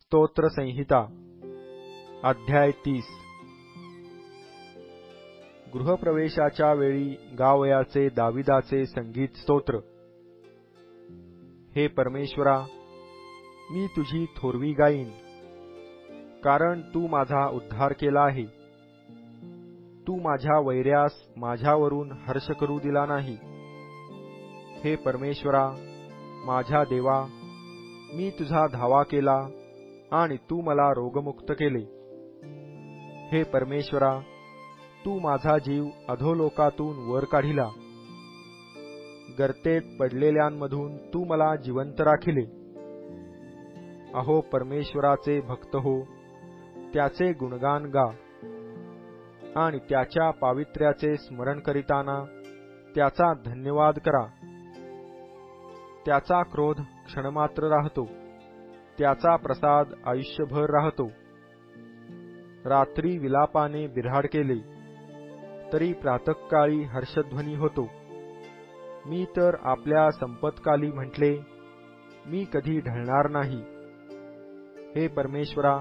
स्तोत्र संहिता अध्याय 30 गृहप्रवेशाच्या वेळी गावयाचे दाविदाचे संगीत स्तोत्र। हे परमेश्वरा, मी तुझी थोरवी गाईन, कारण तू माझा उद्धार केला आहे। तू माझ्या वैऱ्यास माझ्यावरून हर्ष करू दिला नाही। हे परमेश्वरा, माझ्या देवा, मी तुझा धावा केला आणि तू मला रोगमुक्त केले। हे परमेश्वरा, तू माझा जीव अधोलोकातून वर काढिला। गर्तेत पडलेल्यांमधून तू मला जिवंत राखिले। अहो परमेश्वराचे भक्त हो, त्याचे गुणगान गा आणि त्याच्या पावित्र्याचे स्मरण करीताना त्याचा धन्यवाद करा। त्याचा क्रोध क्षणमात्र राहतो, त्याचा प्रसाद आयुष्यभर राहतो। रात्री विलापाने बिऱ्हाड केले तरी प्रातःकाळी हर्षध्वनी होतो। मी तर आपल्या संपत्काली म्हटले, मी कधी ढळणार नाही। हे परमेश्वरा,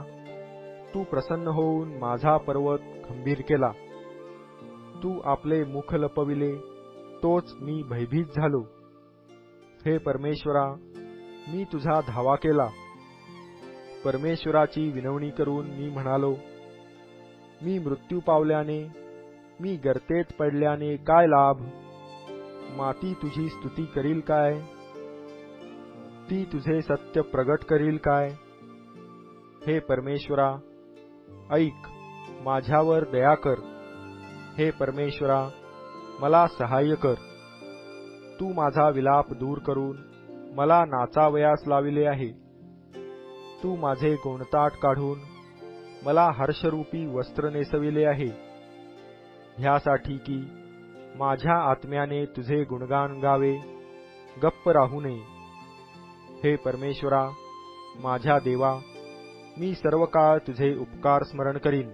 तू प्रसन्न होऊन माझा पर्वत खंबीर केला। तू आपले मुख लपविले, तोच मी भयभीत झालो। हे परमेश्वरा, मी तुझा धावा केला। परमेश्वराची विनवणी करून मी म्हणालो, मी मृत्यू पावल्याने, मी गर्तेत पडल्याने काय लाभ? माती तुझी स्तुती करील काय? ती तुझे सत्य प्रगट करील काय? हे परमेश्वरा, ऐक, माझ्यावर दया कर। हे परमेश्वरा, मला सहाय्य कर। तू माझा विलाप दूर करून मला नाचावयास लाविले आहे। तू माझे गोणताट काढून मला हर्षरूपी वस्त्र नेसविले आहे, ह्यासाठी की माझ्या आत्म्याने तुझे गुणगान गावे, गप्प राहू नये। हे परमेश्वरा, माझ्या देवा, मी सर्व काळ तुझे उपकार स्मरण करीन।